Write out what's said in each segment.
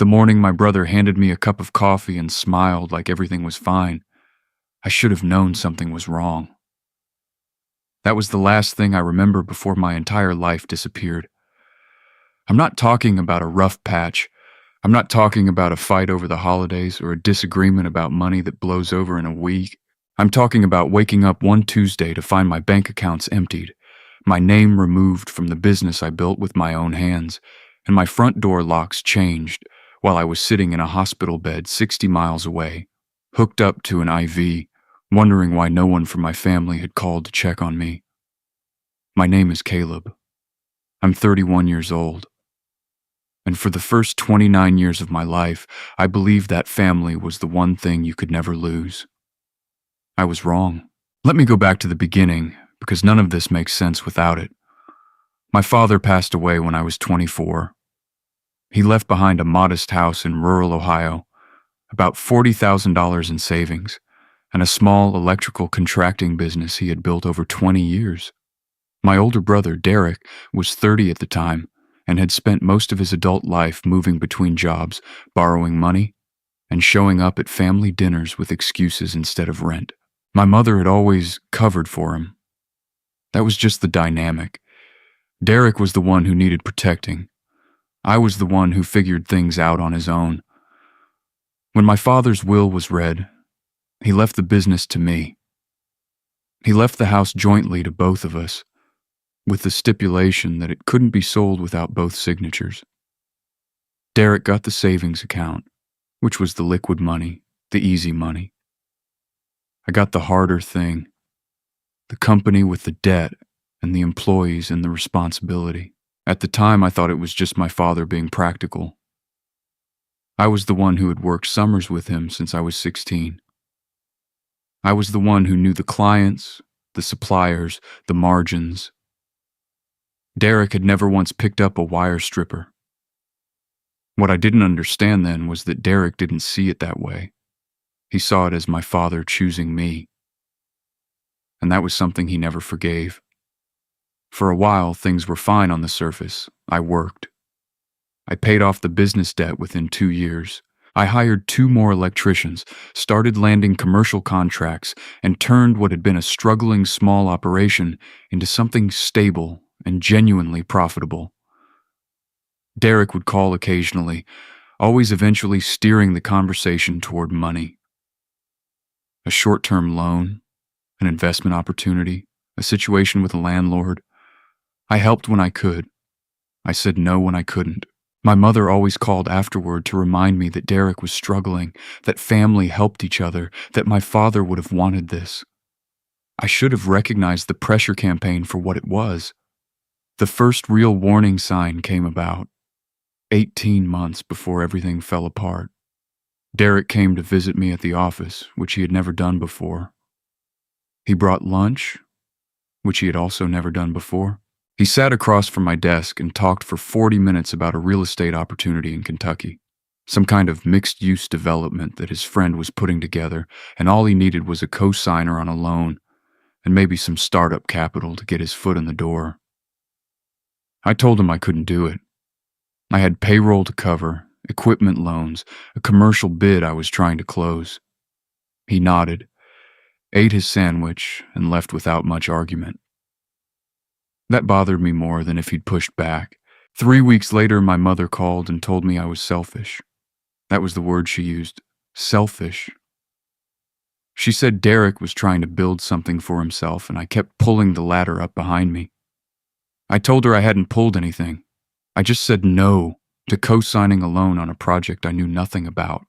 The morning my brother handed me a cup of coffee and smiled like everything was fine, I should have known something was wrong. That was the last thing I remember before my entire life disappeared. I'm not talking about a rough patch. I'm not talking about a fight over the holidays or a disagreement about money that blows over in a week. I'm talking about waking up one Tuesday to find my bank accounts emptied, my name removed from the business I built with my own hands, and my front door locks changed while I was sitting in a hospital bed 60 miles away, hooked up to an IV, wondering why no one from my family had called to check on me. My name is Caleb. I'm 31 years old. And for the first 29 years of my life, I believed that family was the one thing you could never lose. I was wrong. Let me go back to the beginning, because none of this makes sense without it. My father passed away when I was 24. He left behind a modest house in rural Ohio, about $40,000 in savings, and a small electrical contracting business he had built over 20 years. My older brother, Derek, was 30 at the time and had spent most of his adult life moving between jobs, borrowing money, and showing up at family dinners with excuses instead of rent. My mother had always covered for him. That was just the dynamic. Derek was the one who needed protecting. I was the one who figured things out on his own. When my father's will was read, he left the business to me. He left the house jointly to both of us, with the stipulation that it couldn't be sold without both signatures. Derek got the savings account, which was the liquid money, the easy money. I got the harder thing, the company with the debt and the employees and the responsibility. At the time, I thought it was just my father being practical. I was the one who had worked summers with him since I was 16. I was the one who knew the clients, the suppliers, the margins. Derek had never once picked up a wire stripper. What I didn't understand then was that Derek didn't see it that way. He saw it as my father choosing me. And that was something he never forgave. For a while, things were fine on the surface. I worked. I paid off the business debt within 2 years. I hired 2 more electricians, started landing commercial contracts, and turned what had been a struggling small operation into something stable and genuinely profitable. Derek would call occasionally, always eventually steering the conversation toward money. A short-term loan, an investment opportunity, a situation with a landlord. I helped when I could. I said no when I couldn't. My mother always called afterward to remind me that Derek was struggling, that family helped each other, that my father would have wanted this. I should have recognized the pressure campaign for what it was. The first real warning sign came about, 18 months before everything fell apart. Derek came to visit me at the office, which he had never done before. He brought lunch, which he had also never done before. He sat across from my desk and talked for 40 minutes about a real estate opportunity in Kentucky, some kind of mixed-use development that his friend was putting together, and all he needed was a co-signer on a loan and maybe some startup capital to get his foot in the door. I told him I couldn't do it. I had payroll to cover, equipment loans, a commercial bid I was trying to close. He nodded, ate his sandwich, and left without much argument. That bothered me more than if he'd pushed back. 3 weeks later, my mother called and told me I was selfish. That was the word she used, selfish. She said Derek was trying to build something for himself, and I kept pulling the ladder up behind me. I told her I hadn't pulled anything. I just said no to co-signing a loan on a project I knew nothing about.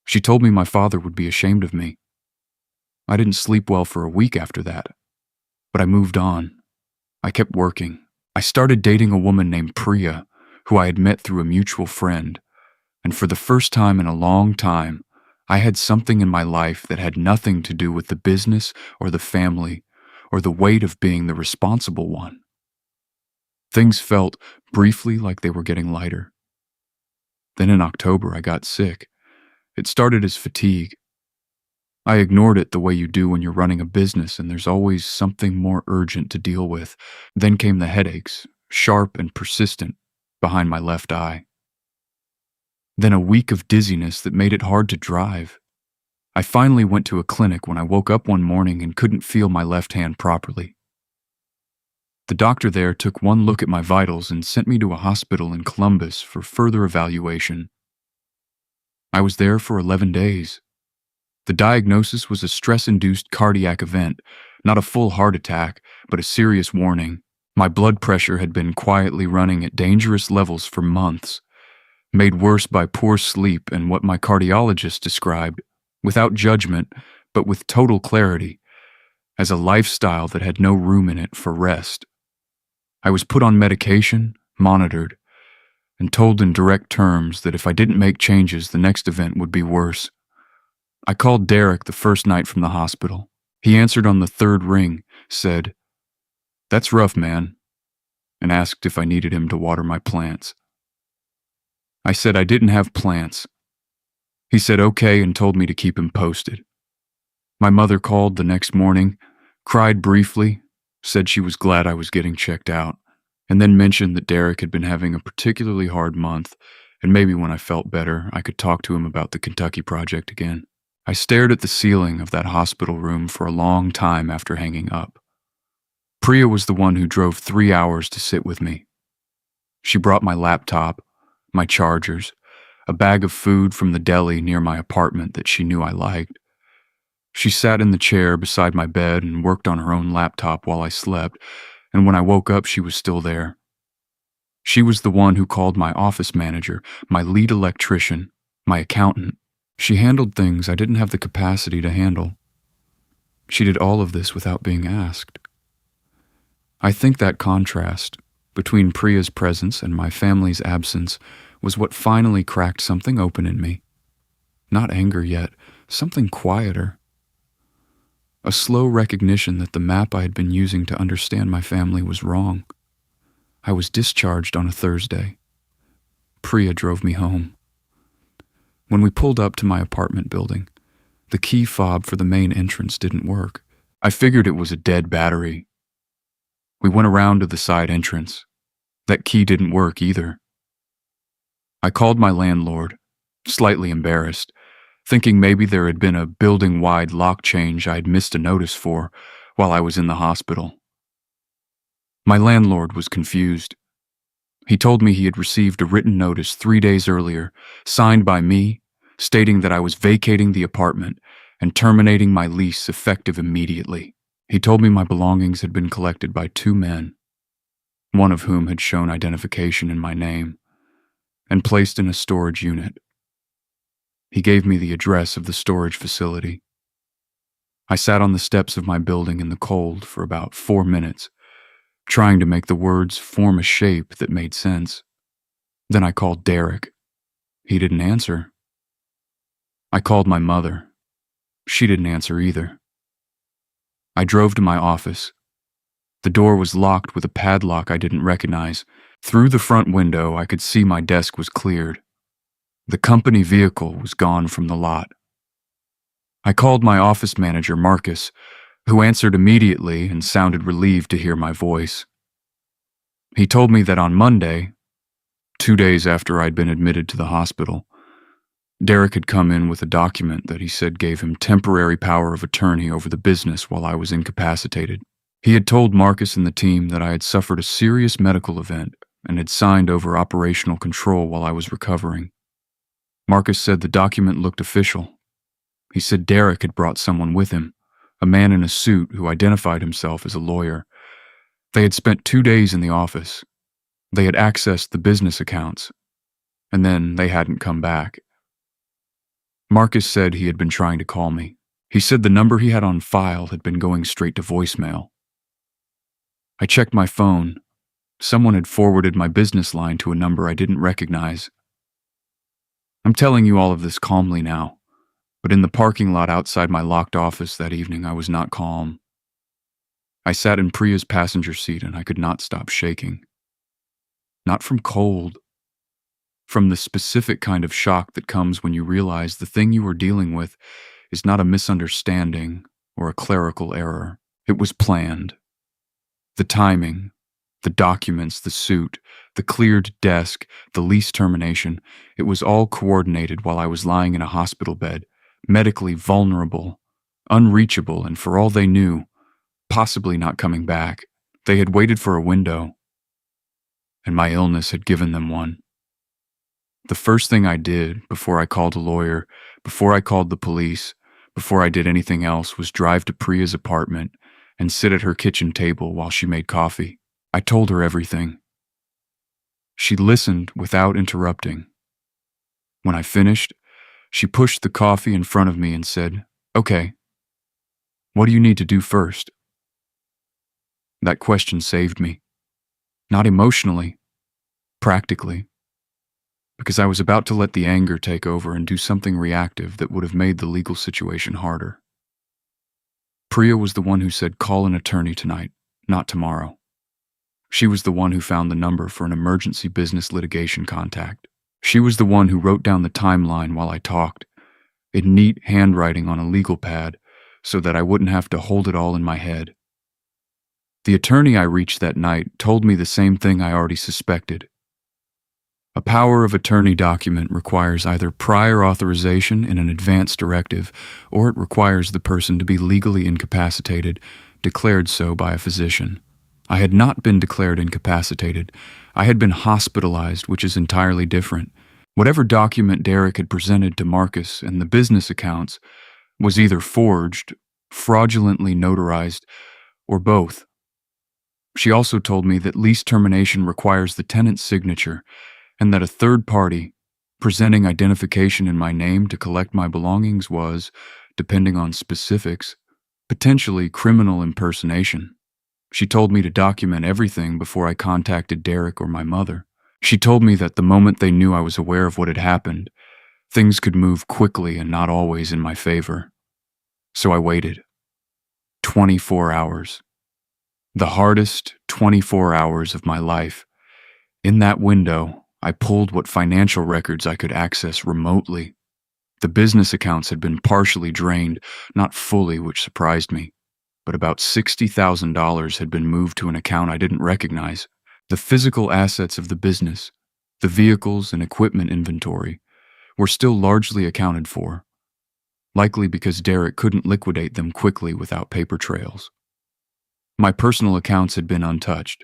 She told me my father would be ashamed of me. I didn't sleep well for a week after that, but I moved on. I kept working. I started dating a woman named Priya, who I had met through a mutual friend, and for the first time in a long time, I had something in my life that had nothing to do with the business or the family or the weight of being the responsible one. Things felt briefly like they were getting lighter. Then in October, I got sick. It started as fatigue. I ignored it the way you do when you're running a business and there's always something more urgent to deal with. Then came the headaches, sharp and persistent, behind my left eye. then a week of dizziness that made it hard to drive. I finally went to a clinic when I woke up one morning and couldn't feel my left hand properly. The doctor there took one look at my vitals and sent me to a hospital in Columbus for further evaluation. I was there for 11 days. The diagnosis was a stress-induced cardiac event, not a full heart attack, but a serious warning. My blood pressure had been quietly running at dangerous levels for months, made worse by poor sleep and what my cardiologist described, without judgment, but with total clarity, as a lifestyle that had no room in it for rest. I was put on medication, monitored, and told in direct terms that if I didn't make changes, the next event would be worse. I called Derek the first night from the hospital. He answered on the third ring, said, "That's rough, man," and asked if I needed him to water my plants. I said I didn't have plants. He said okay and told me to keep him posted. My mother called the next morning, cried briefly, said she was glad I was getting checked out, and then mentioned that Derek had been having a particularly hard month, and maybe when I felt better, I could talk to him about the Kentucky project again. I stared at the ceiling of that hospital room for a long time after hanging up. Priya was the one who drove 3 hours to sit with me. She brought my laptop, my chargers, a bag of food from the deli near my apartment that she knew I liked. She sat in the chair beside my bed and worked on her own laptop while I slept, and when I woke up, she was still there. She was the one who called my office manager, my lead electrician, my accountant. She handled things I didn't have the capacity to handle. She did all of this without being asked. I think that contrast between Priya's presence and my family's absence was what finally cracked something open in me. Not anger yet, something quieter. A slow recognition that the map I had been using to understand my family was wrong. I was discharged on a Thursday. Priya drove me home. When we pulled up to my apartment building, the key fob for the main entrance didn't work. I figured it was a dead battery. We went around to the side entrance. That key didn't work either. I called my landlord, slightly embarrassed, thinking maybe there had been a building-wide lock change I had missed a notice for while I was in the hospital. My landlord was confused. He told me he had received a written notice 3 days earlier, signed by me, stating that I was vacating the apartment and terminating my lease effective immediately. He told me my belongings had been collected by 2 men, one of whom had shown identification in my name, and placed in a storage unit. He gave me the address of the storage facility. I sat on the steps of my building in the cold for about 4 minutes, trying to make the words form a shape that made sense. Then I called Derek. He didn't answer. I called my mother. She didn't answer either. I drove to my office. The door was locked with a padlock I didn't recognize. Through the front window, I could see my desk was cleared. The company vehicle was gone from the lot. I called my office manager, Marcus, who answered immediately and sounded relieved to hear my voice. He told me that on Monday, 2 days after I'd been admitted to the hospital, Derek had come in with a document that he said gave him temporary power of attorney over the business while I was incapacitated. He had told Marcus and the team that I had suffered a serious medical event and had signed over operational control while I was recovering. Marcus said the document looked official. He said Derek had brought someone with him, a man in a suit who identified himself as a lawyer. They had spent 2 days in the office. They had accessed the business accounts, and then they hadn't come back. Marcus said he had been trying to call me. He said the number he had on file had been going straight to voicemail. I checked my phone. Someone had forwarded my business line to a number I didn't recognize. I'm telling you all of this calmly now, but in the parking lot outside my locked office that evening, I was not calm. I sat in Priya's passenger seat and I could not stop shaking. Not from cold, from the specific kind of shock that comes when you realize the thing you are dealing with is not a misunderstanding or a clerical error. It was planned. The timing, The documents, the suit, the cleared desk, the lease termination, it was all coordinated while I was lying in a hospital bed, medically vulnerable, unreachable, and for all they knew, possibly not coming back. They had waited for a window, and my illness had given them one. The first thing I did before I called a lawyer, before I called the police, before I did anything else was drive to Priya's apartment and sit at her kitchen table while she made coffee. I told her everything. She listened without interrupting. When I finished, she pushed the coffee in front of me and said, "Okay, what do you need to do first?" That question saved me. Not emotionally, practically. Because I was about to let the anger take over and do something reactive that would have made the legal situation harder. Priya was the one who said, "Call an attorney tonight, not tomorrow." She was the one who found the number for an emergency business litigation contact. She was the one who wrote down the timeline while I talked, in neat handwriting on a legal pad, so that I wouldn't have to hold it all in my head. The attorney I reached that night told me the same thing I already suspected. A power of attorney document requires either prior authorization in an advance directive, or it requires the person to be legally incapacitated, declared so by a physician. I had not been declared incapacitated. I had been hospitalized, which is entirely different. Whatever document Derek had presented to Marcus and the business accounts was either forged, fraudulently notarized, or both. She also told me that lease termination requires the tenant's signature, and that a third party, presenting identification in my name to collect my belongings was, depending on specifics, potentially criminal impersonation. She told me to document everything before I contacted Derek or my mother. She told me that the moment they knew I was aware of what had happened, things could move quickly and not always in my favor. So I waited. 24 hours. The hardest 24 hours of my life. In that window, I pulled what financial records I could access remotely. The business accounts had been partially drained, not fully, which surprised me, but about $60,000 had been moved to an account I didn't recognize. The physical assets of the business, the vehicles and equipment inventory, were still largely accounted for, likely because Derek couldn't liquidate them quickly without paper trails. My personal accounts had been untouched.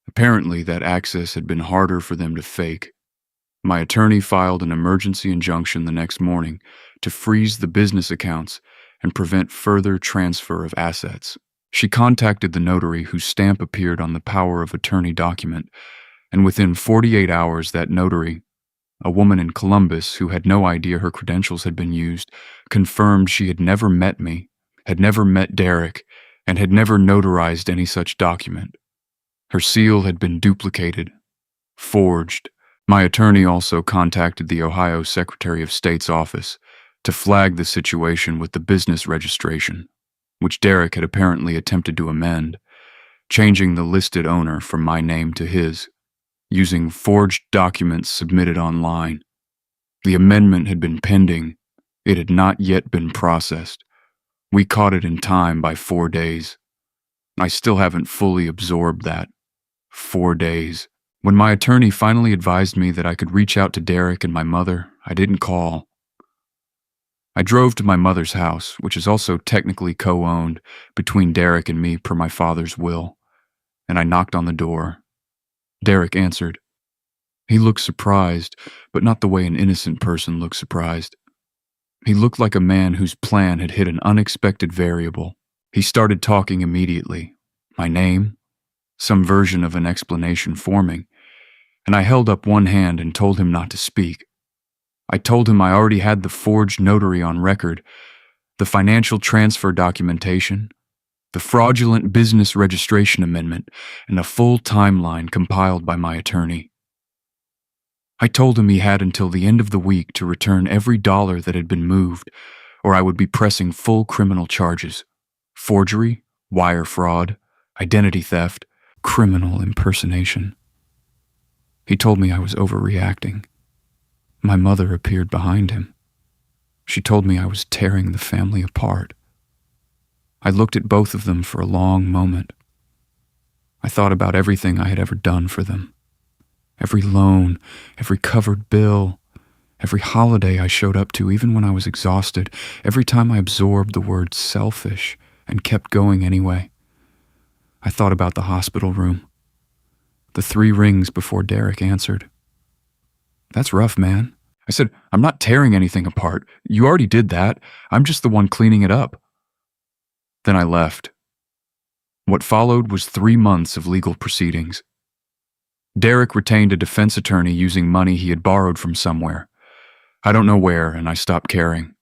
Apparently, that access had been harder for them to fake. My attorney filed an emergency injunction the next morning to freeze the business accounts and prevent further transfer of assets. She contacted the notary whose stamp appeared on the power of attorney document, and within 48 hours that notary, a woman in Columbus who had no idea her credentials had been used, confirmed she had never met me, had never met Derek, and had never notarized any such document. Her seal had been duplicated, forged. My attorney also contacted the Ohio Secretary of State's office to flag the situation with the business registration, which Derek had apparently attempted to amend, changing the listed owner from my name to his, using forged documents submitted online. The amendment had been pending. It had not yet been processed. We caught it in time by 4 days. I still haven't fully absorbed that. 4 days. When my attorney finally advised me that I could reach out to Derek and my mother, I didn't call. I drove to my mother's house, which is also technically co-owned between Derek and me per my father's will, and I knocked on the door. Derek answered. He looked surprised, but not the way an innocent person looks surprised. He looked like a man whose plan had hit an unexpected variable. He started talking immediately. My name, some version of an explanation forming, and I held up one hand and told him not to speak. I told him I already had the forged notary on record, the financial transfer documentation, the fraudulent business registration amendment, and a full timeline compiled by my attorney. I told him he had until the end of the week to return every dollar that had been moved, or I would be pressing full criminal charges: forgery, wire fraud, identity theft, criminal impersonation. He told me I was overreacting. My mother appeared behind him. She told me I was tearing the family apart. I looked at both of them for a long moment. I thought about everything I had ever done for them. Every loan, every covered bill, every holiday I showed up to, even when I was exhausted, every time I absorbed the word selfish and kept going anyway. I thought about the hospital room, the 3 rings before Derek answered. "That's rough, man." I said, "I'm not tearing anything apart. You already did that. I'm just the one cleaning it up." Then I left. What followed was 3 months of legal proceedings. Derek retained a defense attorney using money he had borrowed from somewhere. I don't know where, and I stopped caring.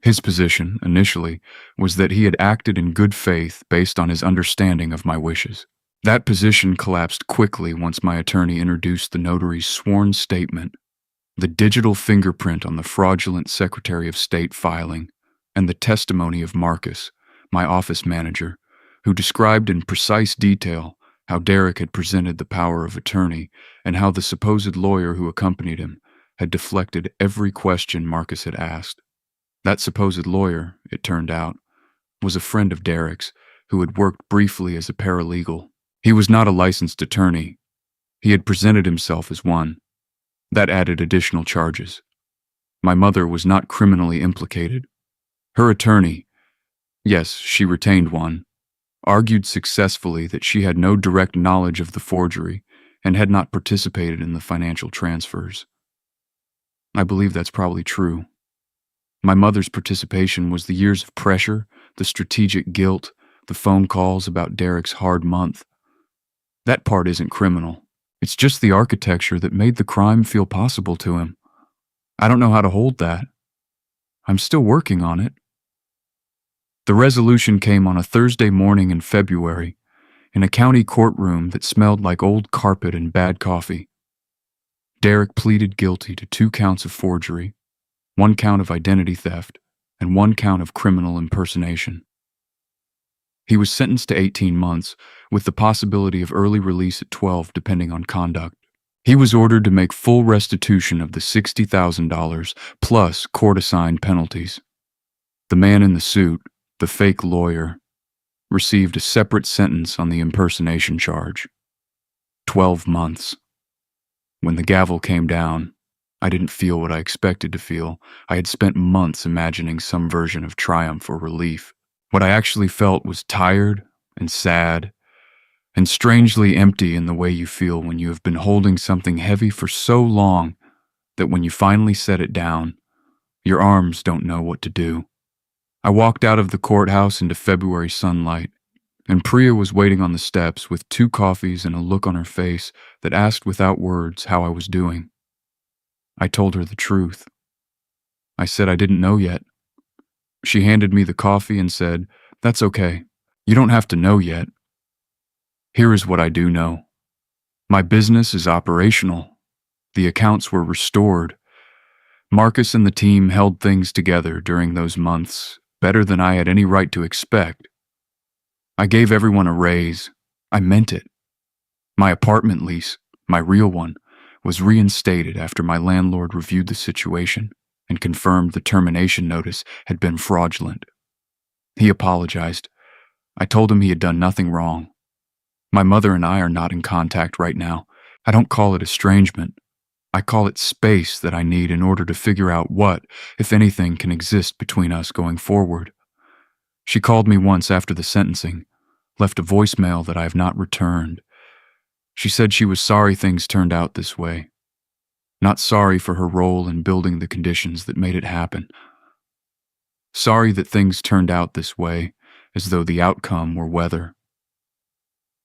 His position, initially, was that he had acted in good faith based on his understanding of my wishes. That position collapsed quickly once my attorney introduced the notary's sworn statement, the digital fingerprint on the fraudulent Secretary of State filing, and the testimony of Marcus, my office manager, who described in precise detail how Derek had presented the power of attorney and how the supposed lawyer who accompanied him had deflected every question Marcus had asked. That supposed lawyer, it turned out, was a friend of Derek's who had worked briefly as a paralegal. He was not a licensed attorney. He had presented himself as one. That added additional charges. My mother was not criminally implicated. Her attorney, yes, she retained one, argued successfully that she had no direct knowledge of the forgery and had not participated in the financial transfers. I believe that's probably true. My mother's participation was the years of pressure, the strategic guilt, the phone calls about Derek's hard month. That part isn't criminal. It's just the architecture that made the crime feel possible to him. I don't know how to hold that. I'm still working on it. The resolution came on a Thursday morning in February, in a county courtroom that smelled like old carpet and bad coffee. Derek pleaded guilty to 2 counts of forgery, 1 count of identity theft, and 1 count of criminal impersonation. He was sentenced to 18 months, with the possibility of early release at 12 depending on conduct. He was ordered to make full restitution of the $60,000 plus court-assigned penalties. The man in the suit, the fake lawyer, received a separate sentence on the impersonation charge. 12 months. When the gavel came down, I didn't feel what I expected to feel. I had spent months imagining some version of triumph or relief. What I actually felt was tired and sad and strangely empty in the way you feel when you have been holding something heavy for so long that when you finally set it down, your arms don't know what to do. I walked out of the courthouse into February sunlight, and Priya was waiting on the steps with 2 coffees and a look on her face that asked without words how I was doing. I told her the truth. I said I didn't know yet. She handed me the coffee and said, "That's okay. You don't have to know yet. Here is what I do know. My business is operational. The accounts were restored. Marcus and the team held things together during those months, better than I had any right to expect. I gave everyone a raise. I meant it. My apartment lease, my real one, was reinstated after my landlord reviewed the situation and confirmed the termination notice had been fraudulent. He apologized. I told him he had done nothing wrong. My mother and I are not in contact right now. I don't call it estrangement. I call it space that I need in order to figure out what, if anything, can exist between us going forward. She called me once after the sentencing, left a voicemail that I have not returned. She said she was sorry things turned out this way. Not sorry for her role in building the conditions that made it happen. Sorry that things turned out this way, as though the outcome were weather.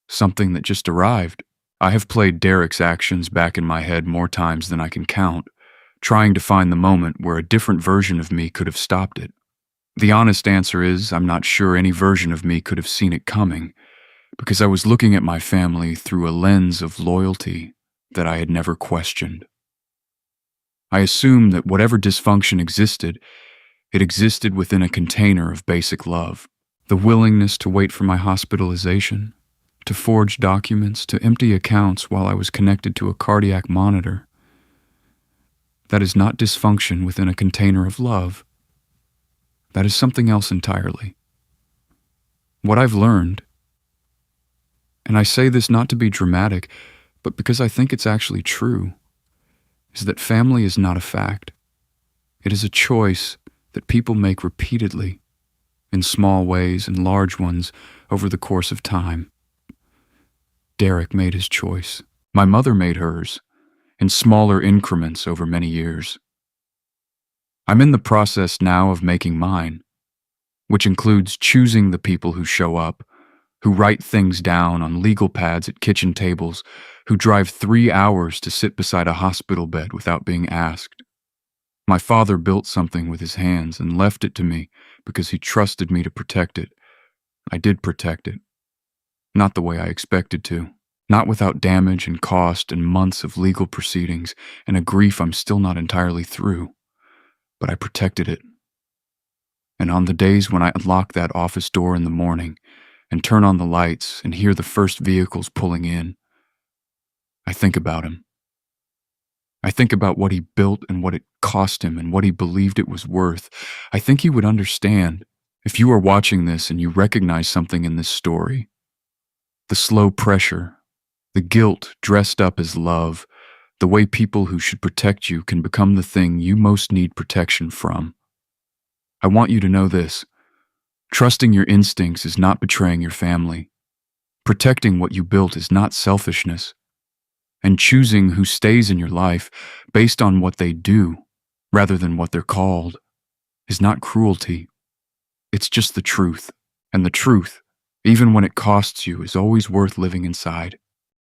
Something that just arrived. I have played Derek's actions back in my head more times than I can count, trying to find the moment where a different version of me could have stopped it. The honest answer is I'm not sure any version of me could have seen it coming, because I was looking at my family through a lens of loyalty that I had never questioned. I assumed that whatever dysfunction existed, it existed within a container of basic love. The willingness to wait for my hospitalization, to forge documents, to empty accounts while I was connected to a cardiac monitor. That is not dysfunction within a container of love. That is something else entirely. What I've learned And I say this not to be dramatic, but because I think it's actually true, is that family is not a fact. It is a choice that people make repeatedly, in small ways and large ones, over the course of time. Derek made his choice. My mother made hers, in smaller increments over many years. I'm in the process now of making mine, which includes choosing the people who show up, who write things down on legal pads at kitchen tables, who drive 3 hours to sit beside a hospital bed without being asked. My father built something with his hands and left it to me because he trusted me to protect it. I did protect it. Not the way I expected to. Not without damage and cost and months of legal proceedings and a grief I'm still not entirely through. But I protected it. And on the days when I unlock that office door in the morning and turn on the lights and hear the first vehicles pulling in, I think about him. I think about what he built and what it cost him and what he believed it was worth. I think he would understand if you are watching this and you recognize something in this story. The slow pressure, the guilt dressed up as love, the way people who should protect you can become the thing you most need protection from. I want you to know this. Trusting your instincts is not betraying your family. Protecting what you built is not selfishness. And choosing who stays in your life based on what they do, rather than what they're called, is not cruelty. It's just the truth. And the truth, even when it costs you, is always worth living inside.